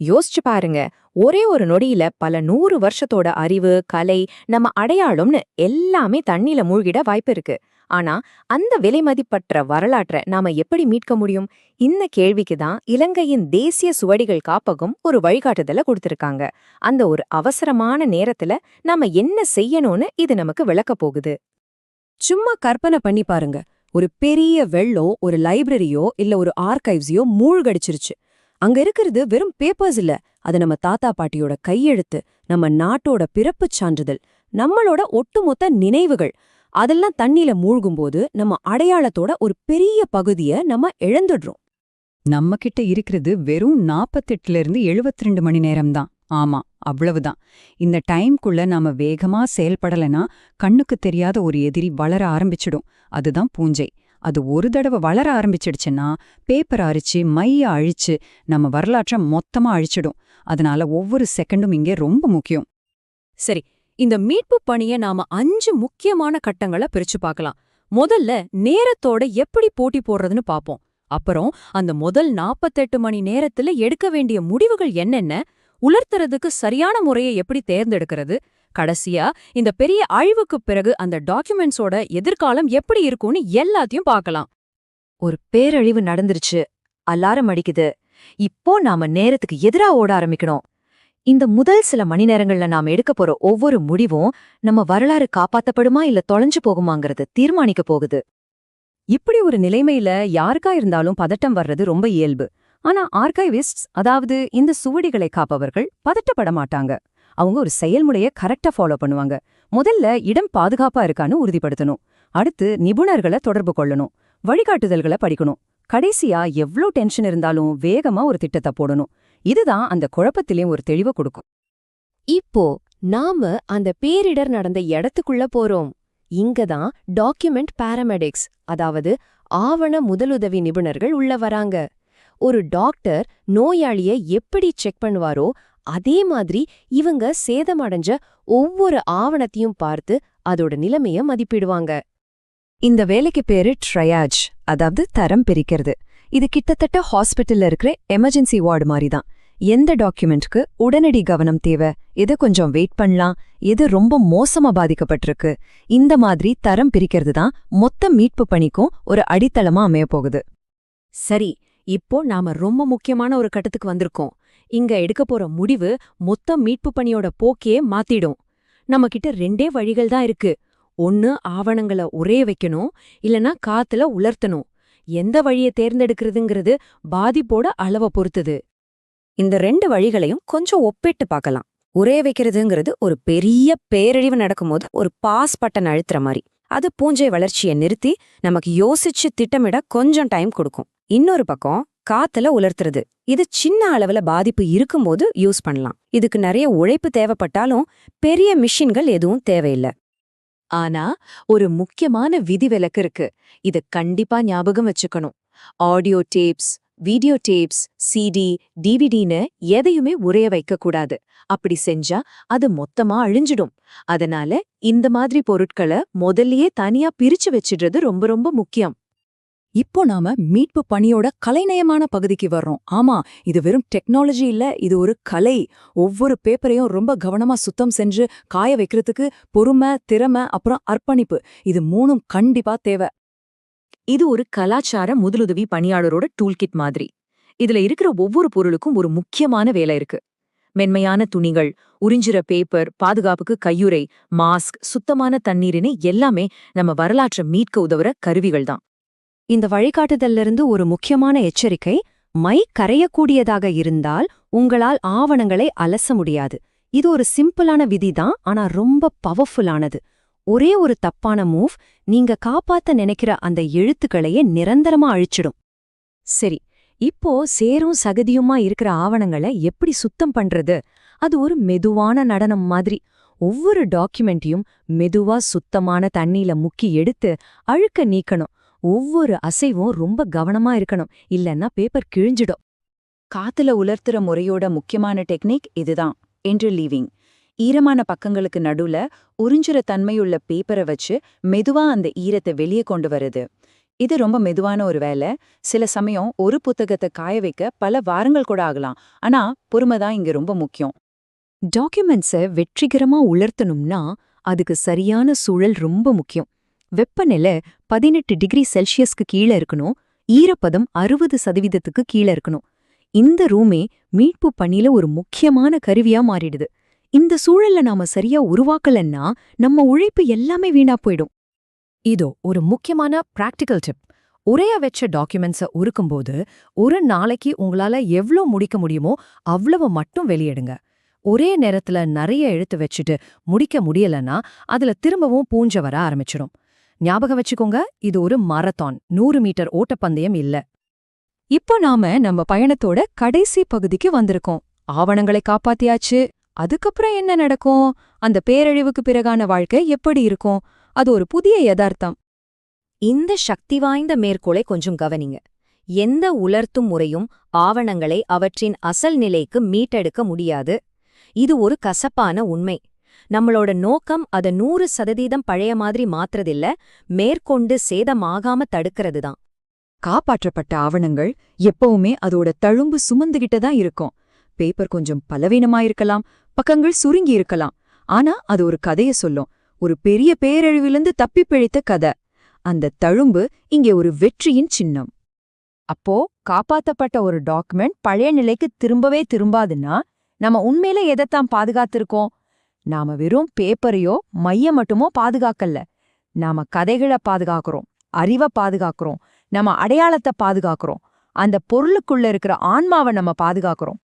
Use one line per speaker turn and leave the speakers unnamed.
யோசிச்சு பாருங்க. ஒரே ஒரு நொடியில பல 100 வருஷத்தோட அறிவு, கலை, நம்ம அடையாளம்னு எல்லாமே தண்ணில மூழ்கிட வாய்ப்பு இருக்கு. ஆனா, அந்த விலைமதிப்பற்ற வரலாற்ற நாம எப்படி மீட்க முடியும்? இந்த கேள்விக்கு தான் இலங்கையின் தேசிய சுவடிகள் காப்பகம் ஒரு வழிகாட்டுதல கொடுத்திருக்காங்க. அந்த ஒரு அவசரமான நேரத்துல நாம என்ன செய்யணும்னு இது நமக்கு விளக்க போகுது.
சும்மா கற்பனை பண்ணி பாருங்க. ஒரு பெரிய வெள்ளம் ஒரு லைப்ரரியோ இல்ல ஒரு ஆர்கைவ்ஸையோ மூழ்கடிச்சிருச்சு. அங்க இருக்கிறது வெறும் பேப்பர்ஸ் இல்ல, அது நம்ம தாத்தா பாட்டியோட கையெழுத்து, நம்ம நாட்டோட பிறப்புச் சான்றிதழ், நம்மளோட ஒட்டுமொத்த நினைவுகள். அதெல்லாம் தண்ணில மூழ்கும்போது நம்ம அடையாளத்தோட ஒரு பெரிய பகுதிய நம்ம இழந்துடுறோம்.
நம்ம கிட்ட இருக்கிறது வெறும் 48ல இருந்து 72 மணி நேரம்தான். ஆமா, அவ்வளவுதான். இந்த டைம்குள்ள நாம வேகமா செயல்படலைன்னா கண்ணுக்கு தெரியாத ஒரு எதிரி வளர ஆரம்பிச்சிடும். அதுதான் பூஞ்சை. அது ஒரு தடவை வளர ஆரம்பிச்சிடுச்சுன்னா பேப்பரை அரிச்சு மைய அழிச்சு நம்ம வரலாற்றை மொத்தமா அழிச்சிடும். அதனால ஒவ்வொரு செகண்டும் இங்கே ரொம்ப முக்கியம்.
சரி, இந்த மீட்பு பணிய நாம 5 முக்கியமான கட்டங்கள பிரிச்சு பார்க்கலாம். முதல்ல நேரத்தோட எப்படி போட்டி போடுறதுன்னு பாப்போம். அப்புறம் அந்த முதல் 48 மணி நேரத்துல எடுக்க வேண்டிய முடிவுகள் என்னென்ன, உலர்த்துறதுக்கு சரியான முறையை எப்படி தேர்ந்தெடுக்கிறது, கடைசியா இந்த பெரிய அழிவுக்குப் பிறகு அந்த டாக்குமெண்ட்ஸோட எதிர்காலம் எப்படி இருக்கும்னு எல்லாத்தையும் பார்க்கலாம்.
ஒரு பேரழிவு நடந்துருச்சு. அலாரம் அடிக்குது. இப்போ நாம நேரத்துக்கு எதிரா ஓட ஆரம்பிக்கணும். இந்த முதல் சில மணி நேரங்கள்ல நாம எடுக்க போற ஒவ்வொரு முடிவும் நம்ம வரலாறு காப்பாத்தப்படுமா இல்ல தொலைஞ்சு போகுமாங்கறத தீர்மானிக்க போகுது.
இப்படி ஒரு நிலைமையில யாருக்கா இருந்தாலும் பதட்டம் வர்றது ரொம்ப இயல்பு. ஆனா ஆர்கைவிஸ்ட்ஸ், அதாவது இந்த சுவடிகளை காப்பவர்கள், பதட்டப்பட மாட்டாங்க. அவங்க ஒரு செயல்முறைய கரெக்டா ஃபாலோ பண்ணுவாங்க. முதல்ல இடம் பாதுகாப்பா இருக்கான்னு உறுதிப்படுத்தணும். அடுத்து நிபுணர்களை தொடர்பு கொள்ளணும். வழிகாட்டுதல்களை படிக்கணும். கடைசியா எவ்ளோ டென்ஷன் இருந்தாலும் வேகமா ஒரு திட்டத்தை போடணும். இதுதான் அந்த குழப்பத்திலையும் ஒரு தெளிவை கொடுக்கும்.
இப்போ நாம அந்த பேரிடர் நடந்த இடத்துக்குள்ள போறோம். இங்கதான் டாக்குமெண்ட் பாராமெடிக்ஸ், அதாவது ஆவண முதலுதவி நிபுணர்கள் உள்ள வராங்க. ஒரு டாக்டர் நோயாளிய எப்படி செக் பண்ணுவாரோ அதே மாதிரி இவங்க சேதமடைஞ்ச ஒவ்வொரு ஆவணத்தையும் பார்த்து அதோட நிலைமைய மதிப்பிடுவாங்க.
இந்த வேலைக்கு பேரு ட்ரையாஜ், அதாவது தரம் பிரிக்கிறது. இது கிட்டத்தட்ட ஹாஸ்பிட்டல்ல இருக்கிற எமர்ஜென்சி வார்டு மாதிரி தான். எந்த டாக்குமெண்ட்க்கு உடனடி கவனம் தேவை, எது கொஞ்சம் வெயிட் பண்ணலாம், எது ரொம்ப மோசமா பாதிக்கப்பட்டிருக்கு, இந்த மாதிரி தரம் பிரிக்கிறது தான் மொத்த மீட்பு பணிக்கும் ஒரு அடித்தளமா அமைய போகுது. சரி, இப்போ நாம ரொம்ப முக்கியமான ஒரு கட்டத்துக்கு வந்திருக்கோம். இங்க எடுக்க போற முடிவு மொத்த மீட்பு பணியோட போக்கே மாத்திடும். நம்ம கிட்ட 2 வழிகள் தான் இருக்கு. ஒன்னு ஆவணங்களை உறைய வைக்கணும், இல்லனா காத்துல உலர்த்தணும். எந்த வழியை தேர்ந்தெடுக்கிறதுங்கிறது பாதிப்போட அளவை பொறுத்தது. இந்த 2 வழிகளையும் கொஞ்சம் ஒப்பிட்டு பார்க்கலாம். உறைய வைக்கிறதுங்கிறது ஒரு பெரிய பேரழிவு நடக்கும்போது ஒரு பாஸ் பட்டன் அழுத்துற மாதிரி. அது பூஞ்சை வளர்ச்சியை நிறுத்தி நமக்கு யோசிச்சு திட்டமிட கொஞ்சம் டைம் கொடுக்கும். இன்னொரு பக்கம் காத்துல உலர்த்துறது. இது சின்ன அளவுல பாதிப்பு இருக்கும்போது யூஸ் பண்ணலாம். இதுக்கு நிறைய உழைப்பு தேவைப்பட்டாலும் பெரிய மிஷின்கள் எதுவும் தேவையில்லை.
ஆனா ஒரு முக்கியமான விதிவிலக்கு இருக்கு. இத கண்டிப்பா ஞாபகம் வச்சுக்கணும். Audio tapes, video tapes, CD, டிவிடின்னு எதையுமே உறைய வைக்க கூடாது. அப்படி செஞ்சா அது மொத்தமா அழிஞ்சிடும். அதனால இந்த மாதிரி பொருட்களை முதல்லயே தனியா பிரிச்சு வச்சிடுறது ரொம்ப ரொம்ப முக்கியம்.
இப்போ நாம மீட்பு பணியோட கலைநயமான பகுதிக்கு வர்றோம். ஆமா, இது வெறும் டெக்னாலஜி இல்ல, இது ஒரு கலை. ஒவ்வொரு பேப்பரையும் ரொம்ப கவனமா சுத்தம் செஞ்சு காய வைக்கிறதுக்கு பொறுமை, திறமை, அப்புறம் அர்ப்பணிப்பு, இது 3ம் கண்டிப்பா தேவை.
இது ஒரு கலாச்சார முதலுதவி பணியாளரோட டூல்கிட் மாதிரி. இதுல இருக்கிற ஒவ்வொரு பொருளுக்கும் ஒரு முக்கியமான வேலை இருக்கு. மென்மையான துணிகள், உறிஞ்சிற பேப்பர், பாதுகாப்புக்கு கையுறை, மாஸ்க், சுத்தமான தண்ணீர்னு எல்லாமே நம்ம வரலாற்றை மீட்க உதவுற கருவிகள் தான்.
இந்த வழிகாட்டுதல்ல இருந்து ஒரு முக்கியமான எச்சரிக்கை: மை கரையக்கூடியதாக இருந்தால் உங்களால் ஆவணங்களை அலச முடியாது. இது ஒரு சிம்பிளான விதிதான், ஆனா ரொம்ப பவர்ஃபுல்லானது. ஒரே ஒரு தப்பான மூவ் நீங்க காப்பாத்த நினைக்கிற அந்த எழுத்துக்களையே நிரந்தரமா அழிச்சிடும். சரி, இப்போ சேரும் சகதியுமா இருக்கிற ஆவணங்களை எப்படி சுத்தம் பண்றது? அது ஒரு மெதுவான நடனம் மாதிரி. ஒவ்வொரு டாக்குமெண்ட்டையும் மெதுவா சுத்தமான தண்ணியில முக்கி எடுத்து அழுக்க நீக்கணும். ஒவ்வொரு அசைவும் ரொம்ப கவனமா இருக்கணும், இல்லன்னா பேப்பர் கிழிஞ்சிடும்.
காத்துல உலர்த்துற முறையோட முக்கியமான டெக்னிக் இதுதான், இன்டர்லீவிங். ஈரமான பக்கங்களுக்கு நடுவுல உறிஞ்சுற தன்மையுள்ள பேப்பரை வச்சு மெதுவா அந்த ஈரத்தை வெளியே கொண்டு வருது. இது ரொம்ப மெதுவான ஒரு வேலை. சில சமயம் ஒரு புத்தகத்தை காய வைக்க பல வாரங்கள் கூட ஆகலாம். ஆனா பொறுமை தான் இங்க ரொம்ப முக்கியம்.
டாக்குமெண்ட்ஸை வெற்றிகரமா உலர்த்தணும்னா அதுக்கு சரியான சூழல் ரொம்ப முக்கியம். வெப்பநிலை 18 டிகிரி செல்சியஸ்க்கு கீழே இருக்கணும், ஈரப்பதம் 60% கீழே இருக்கணும். இந்த ரூமே மீட்பு பணியில ஒரு முக்கியமான கருவியா மாறிடுது. இந்த சூழல்ல நாம சரியா உருவாக்கலன்னா நம்ம உழைப்பு எல்லாமே வீணா போயிடும்.
இதோ ஒரு முக்கியமான பிராக்டிக்கல் டிப். உரையா வச்ச டாக்குமெண்ட்ஸை உருக்கும்போது ஒரு நாளைக்கு உங்களால எவ்ளோ முடிக்க முடியுமோ அவ்வளவு மட்டும் வெளியிடுங்க. ஒரே நேரத்துல நிறைய எழுத்து வச்சுட்டு முடிக்க முடியலன்னா அதுல திரும்பவும் பூஞ்ச வர ஆரம்பிச்சிடும். ஞாபகம் வச்சுக்கோங்க, இது ஒரு மாரத்தான், 100 மீட்டர் ஓட்டப்பந்தயம் இல்ல.
இப்போ நாம நம்ம பயணத்தோட கடைசி பகுதிக்கு வந்திருக்கோம். ஆவணங்களை காப்பாத்தியாச்சு. அதுக்கப்புறம் என்ன நடக்கும்? அந்த பேரழிவுக்கு பிறகான வாழ்க்கை எப்படி இருக்கும்? அது ஒரு புதிய யதார்த்தம். இந்த சக்தி வாய்ந்த மேற்கோளை கொஞ்சம் கவனிங்க. எந்த உலர்த்தும் முறையும் ஆவணங்களை அவற்றின் அசல் நிலைக்கு மீட்டெடுக்க முடியாது. இது ஒரு கசப்பான உண்மை. நம்மளோட நோக்கம் அதை 100% பழைய மாதிரி மாத்துறதில்ல, மேற்கொண்டு சேதமாகாம தடுக்கிறது தான். காப்பாற்றப்பட்ட ஆவணங்கள் எப்பவுமே அதோட தழும்பு சுமந்துகிட்ட தான் இருக்கும். பேப்பர் கொஞ்சம் பலவீனமாயிருக்கலாம், பக்கங்கள் சுருங்கி இருக்கலாம். ஆனா அது ஒரு கதைய சொல்லும், ஒரு பெரிய பேரழிவிலிருந்து தப்பிப் பிழைத்த கதை. அந்த தழும்பு இங்கே ஒரு வெற்றியின் சின்னம்.
அப்போ காப்பாத்தப்பட்ட ஒரு டாக்குமெண்ட் பழைய நிலைக்கு திரும்பவே திரும்பாதுன்னா நம்ம உண்மையில எதைத்தான் பாதுகாத்திருக்கோம்? நாம வெறும் பேப்பரையோ மைய மட்டுமோ பாதுகாக்கல. நாம கதைகளை பாதுகாக்கிறோம், அறிவை பாதுகாக்கிறோம், நம்ம அடையாளத்தை பாதுகாக்கிறோம், அந்த பொருளுக்குள்ள இருக்கிற ஆன்மாவை நம்ம பாதுகாக்கிறோம்.